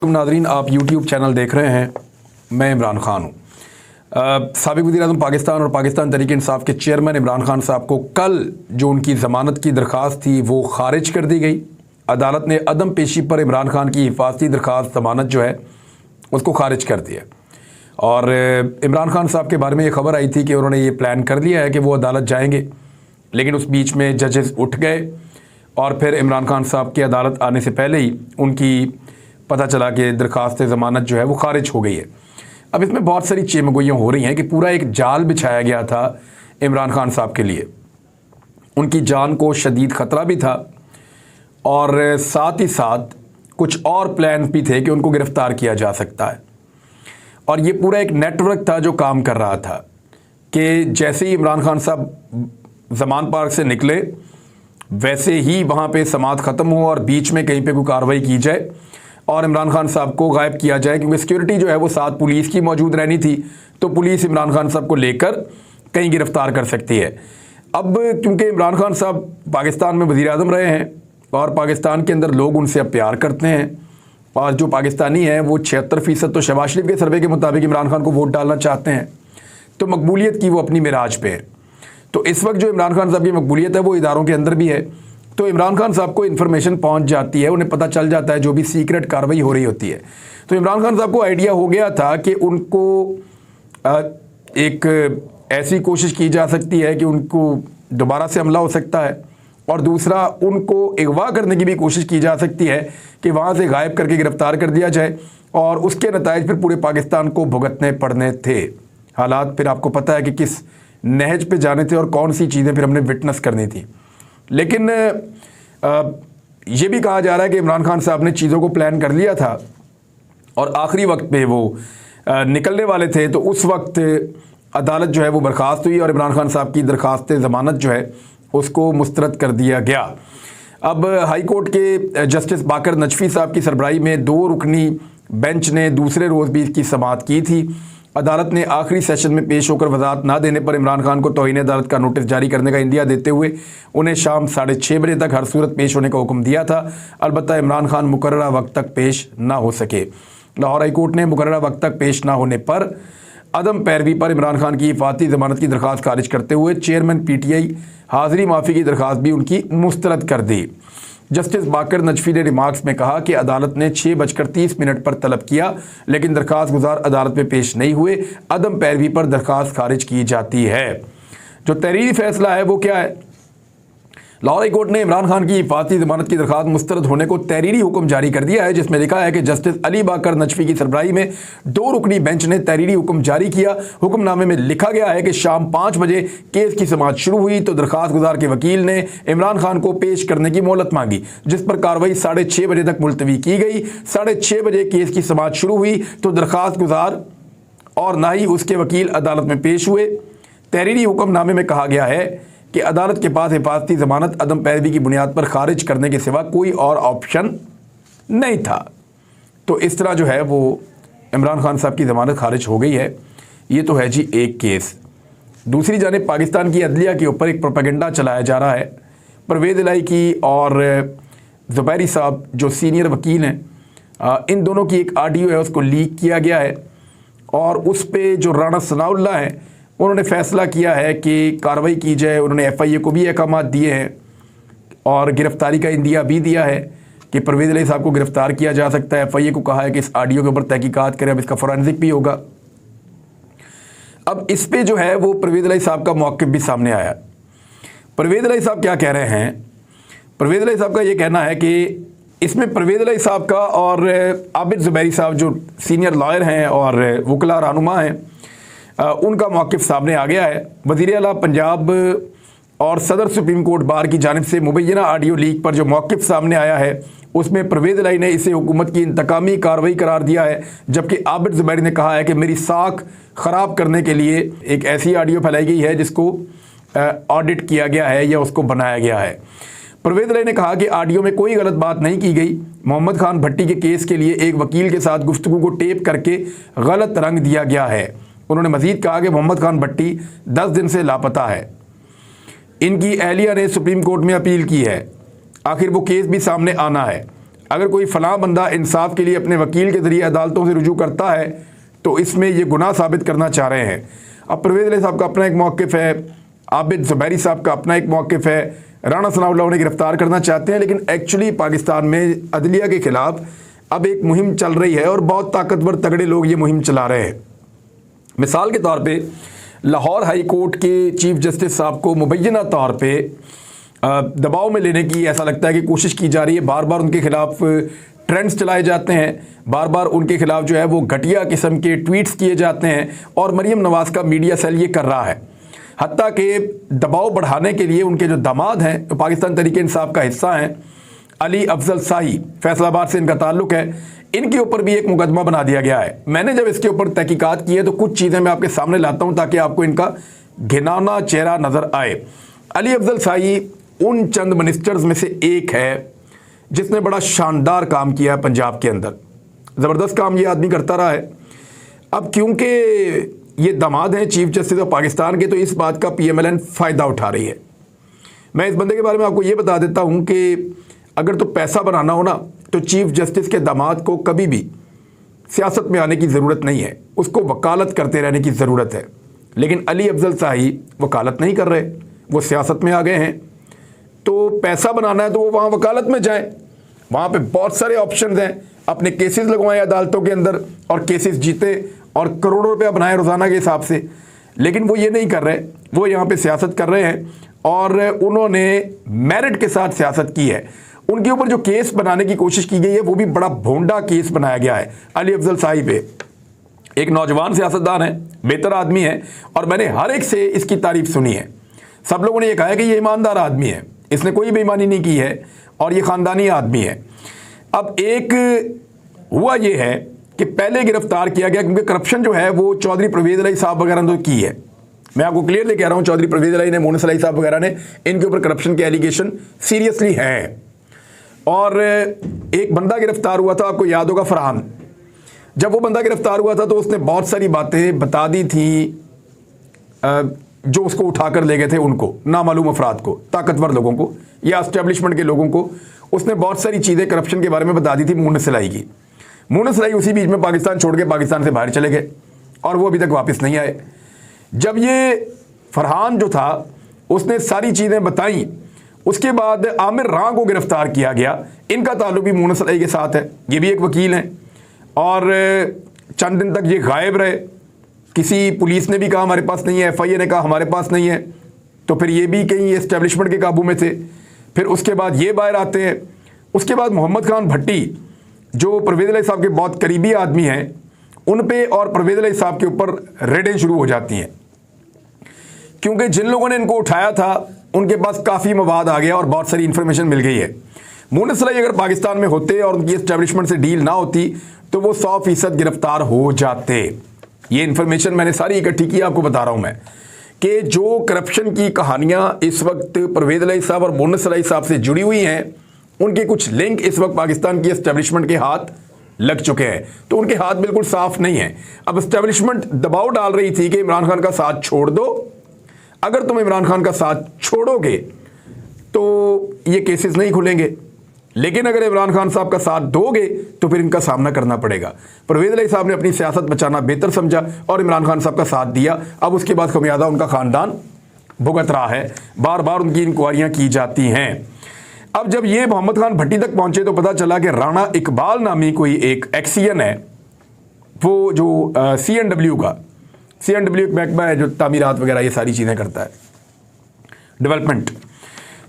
नाज़रीन, आप YouTube channel देख रहे हैं। मैं इमरान खान हूँ। साबिक़ वज़ीर-ए-आज़म पाकिस्तान और पाकिस्तान तहरीक इंसाफ के चेयरमैन इमरान खान साहब को कल जो उनकी ज़मानत की दरख्वास्त थी वो ख़ारिज कर दी गई। अदालत ने अदम पेशी पर इमरान खान की हिफाजती दरख्वास्त ज़मानत जो है उसको ख़ारिज कर दिया। और इमरान खान साहब के बारे में ये खबर आई थी कि उन्होंने ये प्लान कर लिया है कि वो अदालत जाएंगे, लेकिन उस बीच में जजेस उठ गए और फिर इमरान खान साहब की अदालत आने से पहले ही उनकी पता चला कि दरख्वास्त ज़मानत जो है वो ख़ारिज हो गई है। अब इसमें बहुत सारी चेमगोइयाँ हो रही हैं कि पूरा एक जाल बिछाया गया था इमरान खान साहब के लिए। उनकी जान को शदीद ख़तरा भी था और साथ ही साथ कुछ और प्लान भी थे कि उनको गिरफ़्तार किया जा सकता है। और ये पूरा एक नेटवर्क था जो काम कर रहा था कि जैसे ही इमरान खान साहब ज़मान पार्क से निकले वैसे ही वहाँ पे समाअत ख़त्म हो और बीच में कहीं पे कोई कार्रवाई की जाए और इमरान खान साहब को गायब किया जाए, क्योंकि सिक्योरिटी जो है वो साथ पुलिस की मौजूद रहनी थी, तो पुलिस इमरान खान साहब को लेकर कहीं गिरफ़्तार कर सकती है। अब क्योंकि इमरान खान साहब पाकिस्तान में वज़ीर-ए-आज़म रहे हैं और पाकिस्तान के अंदर लोग उनसे अब प्यार करते हैं और जो पाकिस्तानी हैं वो 76% तो शहबाज शरीफ के सर्वे के मुताबिक इमरान खान को वोट डालना चाहते हैं, तो मकबूलियत की वो अपनी मिराज पे है। तो इस वक्त जो इमरान खान साहब की मकबूलियत है वो इदारों के अंदर भी है। तो इमरान खान साहब को इन्फॉर्मेशन पहुंच जाती है, उन्हें पता चल जाता है जो भी सीक्रेट कार्रवाई हो रही होती है। तो इमरान खान साहब को आइडिया हो गया था कि उनको एक ऐसी कोशिश की जा सकती है कि उनको दोबारा से हमला हो सकता है, और दूसरा उनको अगवा करने की भी कोशिश की जा सकती है कि वहाँ से गायब करके गिरफ़्तार कर दिया जाए और उसके नताइज फिर पूरे पाकिस्तान को भुगतने पड़ने थे। हालात फिर आपको पता है कि किस नहज पे जाने थे और कौन सी चीज़ें फिर हमने विटनेस करनी थी। लेकिन ये भी कहा जा रहा है कि इमरान खान साहब ने चीज़ों को प्लान कर लिया था और आखिरी वक्त पे वो निकलने वाले थे, तो उस वक्त अदालत जो है वो बर्खास्त हुई और इमरान खान साहब की दरख्वास्त ज़मानत जो है उसको मुस्तरद कर दिया गया। अब हाई कोर्ट के जस्टिस बाकर नजफी साहब की सरबराही में 2 रुकनी बेंच ने दूसरे रोज़ भी इसकी समाअत की थी। अदालत ने आखिरी सेशन में पेश होकर वजाहत ना देने पर इमरान खान को तौहीन अदालत का नोटिस जारी करने का इंदिया देते हुए उन्हें शाम 6:30 बजे तक हर सूरत पेश होने का हुक्म दिया था। अलबत्ता इमरान खान मुकर्ररा वक्त तक पेश ना हो सके। लाहौर हाई कोर्ट ने मुकर्ररा वक्त तक पेश ना होने पर अदम पैरवी पर इमरान खान की हिफाजती ज़मानत की दरख्वास्त खारिज करते हुए चेयरमैन PTI हाज़िरी माफ़ी की दरख्वास्त भी उनकी मुस्तरद कर दी। जस्टिस बाकर नजफी ने रिमार्क्स में कहा कि अदालत ने 6:30 पर तलब किया, लेकिन दरख्वास्त गुजार अदालत में पेश नहीं हुए। अदम पैरवी पर दरख्वास्त खारिज की जाती है। जो तहरीरी फैसला है वो क्या है? लाहौर हाई कोर्ट ने इमरान खान की हिफाजती ज़मानत की दरख्वास्त मुस्तरद होने को तहरीरी हुक्म जारी कर दिया है, जिसमें लिखा है कि जस्टिस अली बाकर नजफी की सरबराही में 2 रुकनी बेंच ने तहरीरी हुक्म जारी किया। हुक्मनामे में लिखा गया है कि शाम 5 बजे केस की समाअत शुरू हुई तो दरख्वास्त गुजार के वकील ने इमरान खान को पेश करने की मोहलत मांगी, जिस पर कार्रवाई 6:30 बजे तक मुलतवी की गई। 6:30 बजे केस की समाअत शुरू हुई तो दरख्वास्त गुजार और ना ही उसके वकील अदालत में पेश हुए। तहरीरी हुक्मनामे में कहा गया है कि अदालत के पास हिफाजती ज़मानत अदम पैरवी की बुनियाद पर खारिज करने के सिवा कोई और ऑप्शन नहीं था। तो इस तरह जो है वो इमरान खान साहब की ज़मानत खारिज हो गई है। ये तो है जी एक केस। दूसरी जानिब पाकिस्तान की अदलिया के ऊपर एक प्रोपेगेंडा चलाया जा रहा है। परवेज़ इलाही की और ज़ुबैरी साहब जो सीनियर वकील हैं, इन दोनों की एक ऑडियो है उसको लीक किया गया है और उस पर जो राणा सनाउल्लाह हैं उन्होंने फ़ैसला किया है कि कार्रवाई की जाए। उन्होंने FIA को भी अहकामात दिए हैं और गिरफ़्तारी का इंदिया भी दिया है कि परवेज़ इलाही साहब को गिरफ़्तार किया जा सकता है। FIA को कहा है कि इस ऑडियो के ऊपर तहकीकात करें, अब इसका फोरेंसिक भी होगा। अब इस पे जो है वो परवेज़ इलाही साहब का मौक़िफ़ भी सामने आया। परवेज़ इलाही साहब क्या कह रहे हैं? परवेज़ इलाही साहब का ये कहना है कि इसमें परवेज़ इलाही साहब का और आबिद ज़ुबैरी साहब जो सीनियर लॉयर हैं और वकला रहनुमा हैं, उनका मौक़िफ़ सामने आ गया है। वज़ीर आला पंजाब और सदर सुप्रीम कोर्ट बार की जानिब से मुबैना ऑडियो लीक पर जो मौक़िफ़ सामने आया है उसमें परवेज़ इलाही ने इसे हुकूमत की इंतकामी कार्रवाई करार दिया है, जबकि आबिद ज़ुबैरी ने कहा है कि मेरी साख ख़राब करने के लिए एक ऐसी ऑडियो फैलाई गई है जिसको ऑडिट किया गया है या उसको बनाया गया है। परवेज़ इलाही ने कहा कि ऑडियो में कोई गलत बात नहीं की गई। मोहम्मद खान भट्टी के केस के लिए एक वकील के साथ गुफ्तगू को टेप करके गलत रंग दिया गया है। उन्होंने मज़ीद कहा कि मोहम्मद खान भट्टी 10 दिन से लापता है। इनकी अहलिया ने सुप्रीम कोर्ट में अपील की है, आखिर वो केस भी सामने आना है। अगर कोई फलां बंदा इंसाफ के लिए अपने वकील के ज़रिए अदालतों से रुजू करता है तो इसमें ये गुनाह साबित करना चाह रहे हैं। अब परवेज़ इलाही साहब का अपना एक मौक़िफ़ है, आबिद ज़ुबैरी साहब का अपना एक मौक़िफ़ है, राणा सनाउल्लाह उन्हें गिरफ़्तार करना चाहते हैं, लेकिन एक्चुअली पाकिस्तान में अदलिया के ख़िलाफ़ अब एक मुहिम चल रही है और बहुत ताकतवर तगड़े लोग ये मुहिम चला रहे हैं। मिसाल के तौर पे लाहौर हाई कोर्ट के चीफ जस्टिस साहब को मुबैना तौर पे दबाव में लेने की ऐसा लगता है कि कोशिश की जा रही है। बार बार उनके ख़िलाफ़ ट्रेंड्स चलाए जाते हैं, बार बार उनके ख़िलाफ़ जो है वो घटिया किस्म के ट्वीट्स किए जाते हैं और मरीम नवाज़ का मीडिया सेल ये कर रहा है। हत्ता कि दबाव बढ़ाने के लिए उनके जो दामाद हैं तो पाकिस्तान तहरीक इंसाफ का हिस्सा हैं, अली अफजल शाही, फैसलाबाद से इनका ताल्लुक़ है, इनके ऊपर भी एक मुकदमा बना दिया गया है। मैंने जब इसके ऊपर तहकीकात की है तो कुछ चीज़ें मैं आपके सामने लाता हूँ ताकि आपको इनका घिनौना चेहरा नज़र आए। अली अफजल शाही उन चंद मिनिस्टर्स में से एक है जिसने बड़ा शानदार काम किया है पंजाब के अंदर, ज़बरदस्त काम ये आदमी करता रहा है। अब क्योंकि ये दामाद हैं चीफ जस्टिस ऑफ पाकिस्तान के, तो इस बात का PMLN फ़ायदा उठा रही है। मैं इस बंदे के बारे में आपको ये बता देता हूँ कि अगर तो पैसा बनाना हो ना तो चीफ जस्टिस के दामाद को कभी भी सियासत में आने की ज़रूरत नहीं है, उसको वकालत करते रहने की ज़रूरत है। लेकिन अली अफजल शाही वकालत नहीं कर रहे, वो सियासत में आ गए हैं। तो पैसा बनाना है तो वो वहाँ वकालत में जाएं, वहाँ पे बहुत सारे ऑप्शंस हैं, अपने केसेस लगवाएं अदालतों के अंदर और केसेस जीते और करोड़ों रुपया बनाए रोज़ाना के हिसाब से। लेकिन वो ये नहीं कर रहे, वो यहाँ पे सियासत कर रहे हैं और उन्होंने मेरिट के साथ सियासत की है। उनके ऊपर जो केस बनाने की कोशिश की गई है वो भी बड़ा भोंडा केस बनाया गया है अली अफजल शाही पे। एक नौजवान सियासतदान है, बेहतर आदमी है और मैंने हर एक से इसकी तारीफ सुनी है। सब लोगों ने ये कहा है कि ये ईमानदार आदमी है, इसने कोई बेईमानी नहीं की है और ये ख़ानदानी आदमी है। अब एक हुआ ये है कि पहले गिरफ्तार किया गया क्योंकि करप्शन जो है वो चौधरी परवेज़ इलाही साहब वगैरह ने की है। मैं आपको क्लियरली कह रहा हूँ, चौधरी परवेज़ इलाही ने, मोनस इलाही साहब वगैरह ने, इनके ऊपर करप्शन के एलिगेशन सीरियसली हैं। और एक बंदा गिरफ्तार हुआ था, आपको याद होगा, फरहान। जब वो बंदा गिरफ्तार हुआ था तो उसने बहुत सारी बातें बता दी थी जो उसको उठाकर ले गए थे उनको, नामालूम अफराद को, ताकतवर लोगों को या एस्टेब्लिशमेंट के लोगों को। उसने बहुत सारी चीज़ें करप्शन के बारे में बता दी थी मोनस इलाही की। मोनस इलाही उसी बीच में पाकिस्तान छोड़ के पाकिस्तान से बाहर चले गए और वो अभी तक वापस नहीं आए। जब ये फरहान जो था उसने सारी चीज़ें बताई, उसके बाद आमिर रां को गिरफ्तार किया गया। इनका ताल्लुक भी मोनस इलाही के साथ है, ये भी एक वकील हैं और चंद दिन तक ये गायब रहे। किसी पुलिस ने भी कहा हमारे पास नहीं है, FIA ने कहा हमारे पास नहीं है, तो फिर ये भी कहीं एस्टेब्लिशमेंट के काबू में थे। फिर उसके बाद ये बाहर आते हैं। उसके बाद मोहम्मद खान भट्टी जो परवेज़ इलाही साहब के बहुत करीबी आदमी हैं, उन पे और परवेज़ इलाही साहब के ऊपर रेडें शुरू हो जाती हैं क्योंकि जिन लोगों ने इनको उठाया था उनके पास काफ़ी मवाद आ गया और बहुत सारी इन्फॉर्मेशन मिल गई है। मोनस इलाही अगर पाकिस्तान में होते और उनकी एस्टेब्लिशमेंट से डील ना होती तो वो 100% गिरफ्तार हो जाते। ये इन्फॉर्मेशन मैंने सारी इकट्ठी की, आपको बता रहा हूँ मैं कि जो करप्शन की कहानियाँ इस वक्त परवेज़ इलाही साहब और मोनस इलाही साहब से जुड़ी हुई हैं, उनके कुछ लिंक इस वक्त पाकिस्तान की एस्टेब्लिशमेंट के हाथ लग चुके हैं। तो उनके हाथ बिल्कुल साफ नहीं है। अब एस्टेब्लिशमेंट दबाव डाल रही थी कि इमरान खान का साथ छोड़ दो, अगर तुम इमरान खान का साथ छोड़ोगे तो ये केसेस नहीं खुलेंगे, लेकिन अगर इमरान खान साहब का साथ दोगे तो फिर इनका सामना करना पड़ेगा। परवेज़ इलाही साहब ने अपनी सियासत बचाना बेहतर समझा और इमरान खान साहब का साथ दिया। अब उसके बाद खमियाजा उनका ख़ानदान भुगत रहा है, बार बार उनकी इंक्वायरियाँ की जाती हैं। अब जब ये मोहम्मद खान भट्टी तक पहुँचे तो पता चला कि राणा इकबाल नामी कोई एक एक्सियन है, वो जो C&W एक महकमा है जो तामीरात वगैरह ये सारी चीज़ें करता है, डेवलपमेंट।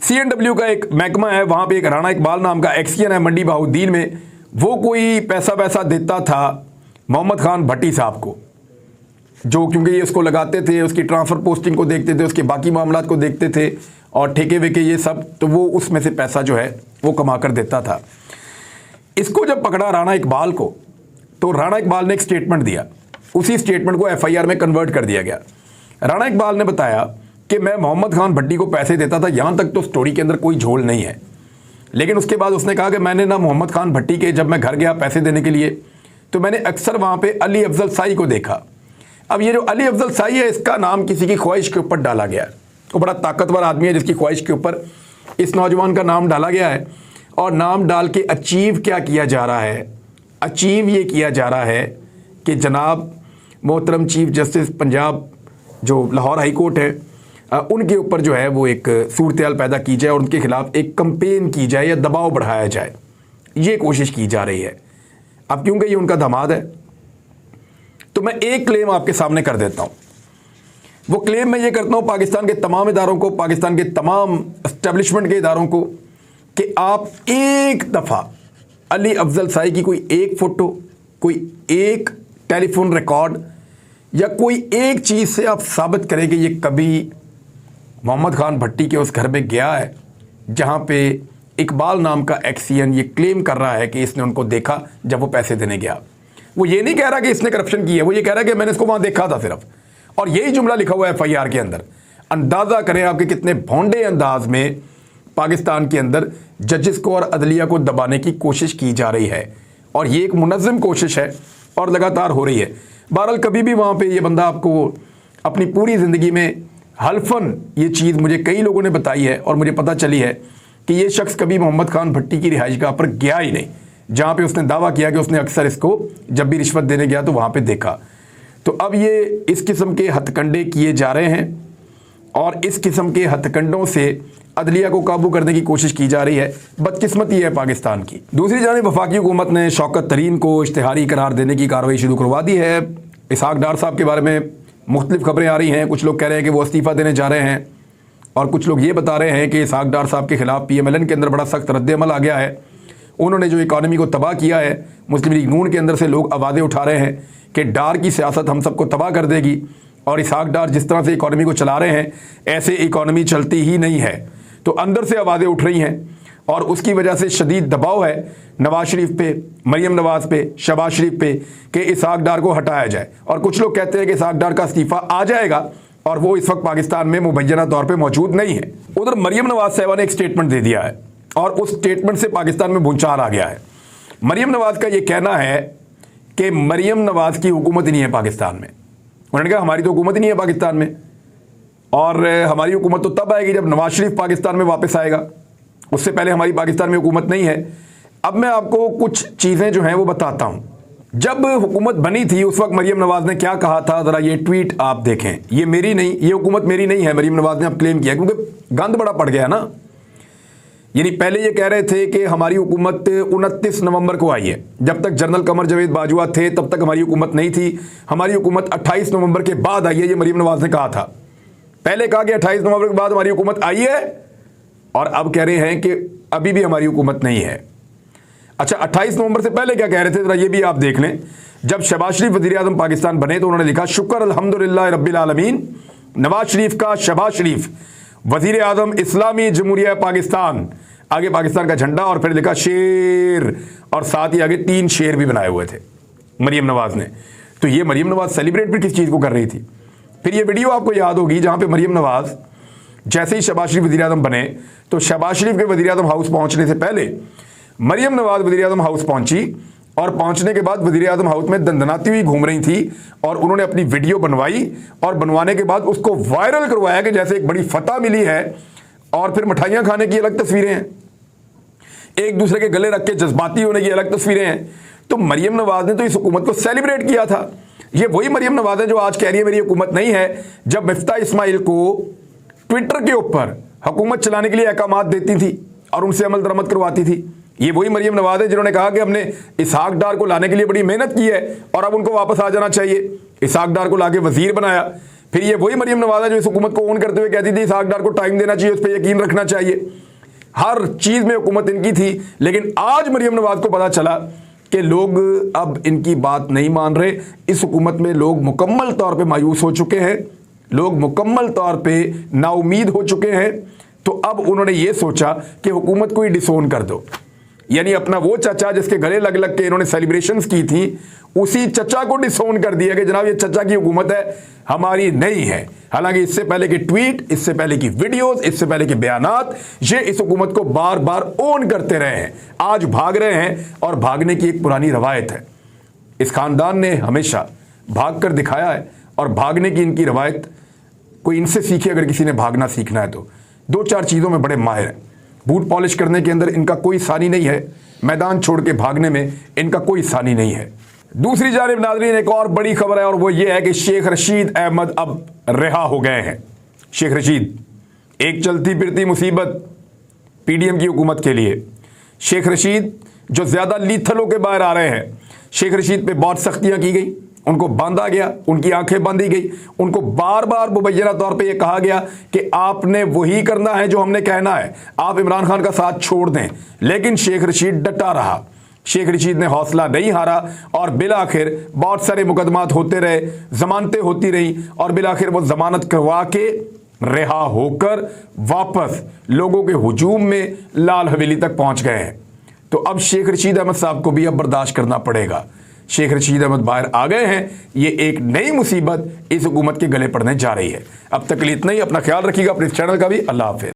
C&W का एक महकमा है, वहाँ पे एक राणा इकबाल नाम का एक्सियन है मंडी बहाउद्दीन में। वो कोई पैसा देता था मोहम्मद खान भट्टी साहब को, जो क्योंकि ये उसको लगाते थे, उसकी ट्रांसफ़र पोस्टिंग को देखते थे, उसके बाकी मामलात को देखते थे और ठेके वेके ये सब, तो वो उसमें से पैसा जो है वो कमा कर देता था। इसको जब पकड़ा राणा इकबाल को, तो राणा इकबाल ने एक स्टेटमेंट दिया, उसी स्टेटमेंट को FIR में कन्वर्ट कर दिया गया। राणा इकबाल ने बताया कि मैं मोहम्मद खान भट्टी को पैसे देता था, यहाँ तक तो स्टोरी के अंदर कोई झोल नहीं है। लेकिन उसके बाद उसने कहा कि मैंने ना मोहम्मद खान भट्टी के, जब मैं घर गया पैसे देने के लिए, तो मैंने अक्सर वहाँ पे अली अफजल शाही को देखा। अब ये जो अली अफजल शाही है, इसका नाम किसी की ख्वाहिश के ऊपर डाला गया है। वो बड़ा ताकतवर आदमी है जिसकी ख्वाहिश के ऊपर इस नौजवान का नाम डाला गया है। और नाम डाल के अचीव क्या किया जा रहा है? अचीव ये किया जा रहा है कि जनाब मोहतरम चीफ जस्टिस पंजाब जो लाहौर हाई कोर्ट है, उनके ऊपर जो है वो एक सूरत पैदा की जाए और उनके खिलाफ एक कंपेन की जाए या दबाव बढ़ाया जाए, ये कोशिश की जा रही है। अब क्योंकि ये उनका दामाद है, तो मैं एक क्लेम आपके सामने कर देता हूँ। वो क्लेम मैं ये करता हूँ पाकिस्तान के तमाम इदारों को, पाकिस्तान के तमाम एस्टेब्लिशमेंट के इदारों को, कि आप एक दफ़ा अली अफजल साई की कोई एक फ़ोटो, कोई एक टेलीफोन रिकॉर्ड या कोई एक चीज़ से आप साबित करें कि ये कभी मोहम्मद खान भट्टी के उस घर में गया है जहाँ पे इकबाल नाम का एक्सियन ये क्लेम कर रहा है कि इसने उनको देखा जब वो पैसे देने गया। वो ये नहीं कह रहा कि इसने करप्शन की है, वो ये कह रहा है कि मैंने इसको वहाँ देखा था सिर्फ, और यही जुमला लिखा हुआ है FIR के अंदर। अंदाज़ा करें आपके कितने भोंडे अंदाज में पाकिस्तान के अंदर जजेस को और अदलिया को दबाने की कोशिश की जा रही है, और ये एक मुनज़्ज़म कोशिश है और लगातार हो रही है। बहरहाल कभी भी वहाँ पे ये बंदा आपको अपनी पूरी ज़िंदगी में हल्फन ये चीज़ मुझे कई लोगों ने बताई है और मुझे पता चली है कि ये शख्स कभी मोहम्मद खान भट्टी की रिहाइशगाह पर गया ही नहीं, जहाँ पे उसने दावा किया कि उसने अक्सर इसको जब भी रिश्वत देने गया तो वहाँ पे देखा। तो अब ये इस किस्म के हथकंडे किए जा रहे हैं और इस किस्म के हथकंडों से अदलिया को काबू करने की कोशिश की जा रही है। बदकिस्मती है पाकिस्तान की। दूसरी जानिब वफाकी हुकूमत ने शौकत तरीन को इश्तिहारी करार देने की कार्रवाई शुरू करवा दी है। इसहाक डार साहब के बारे में मुख्तलिफ खबरें आ रही हैं। कुछ लोग कह रहे हैं कि वो इस्तीफ़ा देने जा रहे हैं और कुछ लोग ये बता रहे हैं कि इसहाक डार साहब के खिलाफ PMLN के अंदर बड़ा सख्त रद्द-ए-अमल आ गया है। उन्होंने जो इकॉनमी को तबाह किया है, मुस्लिम लीग नून के अंदर से लोग आवाज़ें उठा रहे हैं कि डार की सियासत हम सबको तबाह कर देगी, और इसहाक डार जिस तरह से इकॉनमी को चला रहे हैं ऐसे इकॉनमी चलती ही नहीं है। तो अंदर से आवाज़ें उठ रही हैं और उसकी वजह से शदीद दबाव है नवाज शरीफ पे, मरियम नवाज पे, शहबाज शरीफ पे कि इसहाक डार को हटाया जाए। और कुछ लोग कहते हैं कि इसहाक डार का इस्तीफ़ा आ जाएगा और वो इस वक्त पाकिस्तान में मुबैना तौर पे मौजूद नहीं है। उधर मरियम नवाज साहिबा ने एक स्टेटमेंट दे दिया है और उस स्टेटमेंट से पाकिस्तान में भूचाल आ गया है। मरियम नवाज का ये कहना है कि मरियम नवाज की हुकूमत ही नहीं है पाकिस्तान में। उन्होंने कहा हमारी तो हुकूमत ही नहीं है पाकिस्तान में, और हमारी हुकूमत तो तब आएगी जब नवाज शरीफ पाकिस्तान में वापस आएगा, उससे पहले हमारी पाकिस्तान में हुकूमत नहीं है। अब मैं आपको कुछ चीज़ें जो हैं वो बताता हूँ। जब हुकूमत बनी थी उस वक्त मरियम नवाज ने क्या कहा था, ज़रा ये ट्वीट आप देखें। ये मेरी नहीं, ये हुकूमत मेरी नहीं है, मरियम नवाज ने अब क्लेम किया क्योंकि गंद बड़ा पड़ गया ना। यानी पहले ये कह रहे थे कि हमारी हुकूमत 29 नवंबर को आई है, जब तक जनरल कमर जावेद बाजवा थे तब तक हमारी हुकूमत नहीं थी। हमारी हुकूमत 28 नवंबर के बाद आई है, ये मरियम नवाज ने कहा था। पहले कहा कि 28 नवंबर के बाद हमारी हुकूमत आई है, और अब कह रहे हैं कि अभी भी हमारी हुकूमत नहीं है। अच्छा, 28 नवंबर से पहले क्या कह रहे थे, जरा ये भी आप देख लें। जब शहबाज शरीफ वज़ीर आज़म पाकिस्तान बने तो उन्होंने लिखा शुक्र अल्हम्दुलिल्लाह रब्बिल आलमीन, नवाज शरीफ का शहबाज शरीफ वज़ीर आज़म इस्लामी जमहूरिया पाकिस्तान, आगे पाकिस्तान का झंडा और फिर लिखा शेर, और साथ ही आगे 3 शेर भी बनाए हुए थे मरियम नवाज ने। तो ये मरियम नवाज सेलिब्रेट भी किस चीज़ को कर रही थी। फिर ये वीडियो आपको याद होगी जहाँ पे मरियम नवाज जैसे ही शहबाज शरीफ वज़ीर आज़म बने तो शहबाज शरीफ के वज़ीर आज़म हाउस पहुँचने से पहले मरियम नवाज वज़ीर आज़म हाउस पहुँची, और पहुँचने के बाद वज़ीर आज़म हाउस में दंदनाती हुई घूम रही थी, और उन्होंने अपनी वीडियो बनवाई और बनवाने के बाद उसको वायरल करवाया कि जैसे एक बड़ी फतह मिली है। और फिर मिठाइयाँ खाने की अलग तस्वीरें हैं, एक दूसरे के गले रख के जज्बाती होने की अलग तस्वीरें हैं। तो मरियम नवाज ने तो इस हुकूमत को सेलिब्रेट किया था। ये वही मरियम नवाज है जो आज कह रही है मेरी हुकूमत नहीं है, जब मिफ्ता इस्माइल को ट्विटर के ऊपर हुकूमत चलाने के लिए अहकामात देती थी और उनसे अमल दरामद करवाती थी। ये वही मरियम नवाज है जिन्होंने कहा कि हमने इसहाक डार को लाने के लिए बड़ी मेहनत की है और अब उनको वापस आ जाना चाहिए। इसहाक डार को लाके वजीर बनाया। फिर ये वही मरियम नवाज है जो इस हुकूमत को ऑन करते हुए कहती थी इसहाक डार को टाइम देना चाहिए, उस पर यकीन रखना चाहिए। हर चीज़ में हुकूमत इनकी थी। लेकिन आज मरियम नवाज को पता चला कि लोग अब इनकी बात नहीं मान रहे। इस हुकूमत में लोग मुकम्मल तौर पे मायूस हो चुके हैं, लोग मुकम्मल तौर पे नाउमीद हो चुके हैं। तो अब उन्होंने ये सोचा कि हुकूमत को ही डिसोन कर दो, यानी अपना वो चचा जिसके गले लग लग के इन्होंने सेलिब्रेशंस की थी, उसी चचा को डिसोन कर दिया कि जनाब ये चचा की हुकूमत है, हमारी नहीं है। हालांकि इससे पहले के ट्वीट, इससे पहले की वीडियोस, इससे पहले के बयानात ये इस हुकूमत को बार बार ओन करते रहे हैं। आज भाग रहे हैं और भागने की एक पुरानी रवायत है। इस खानदान ने हमेशा भाग कर दिखाया है और भागने की इनकी रवायत कोई इनसे सीखे। अगर किसी ने भागना सीखना है तो 2-4 चीज़ों में बड़े माहिर हैं। बूट पॉलिश करने के अंदर इनका कोई सानी नहीं है, मैदान छोड़ के भागने में इनका कोई सानी नहीं है। दूसरी जानिब नाज़रीन एक और बड़ी खबर है और वो ये है कि शेख रशीद अहमद अब रिहा हो गए हैं। शेख रशीद एक चलती फिरती मुसीबत पीडीएम की हुकूमत के लिए। शेख रशीद जो ज़्यादा लीथल होकर बाहर आ रहे हैं, शेख रशीद पे बहुत सख्तियां की गई, उनको बांधा गया, उनकी आंखें बांधी गई, उनको बार बार मुबैना तौर पे ये कहा गया कि आपने वही करना है जो हमने कहना है, आप इमरान खान का साथ छोड़ दें। लेकिन शेख रशीद डटा रहा, शेख रशीद ने हौसला नहीं हारा और बिलाखिर बहुत सारे मुकदमात होते रहे, जमानतें होती रही और बिलाखिर वो जमानत करवा के रिहा होकर वापस लोगों के हुजूम में लाल हवेली तक पहुंच गए हैं। तो अब शेख रशीद अहमद साहब को भी अब बर्दाश्त करना पड़ेगा। शेख रशीद अहमद बाहर आ गए हैं, ये एक नई मुसीबत इस हुकूमत के गले पड़ने जा रही है। अब तक के लिए इतना ही। अपना ख्याल रखिएगा, अपने चैनल का भी। अल्लाह हाफिज़।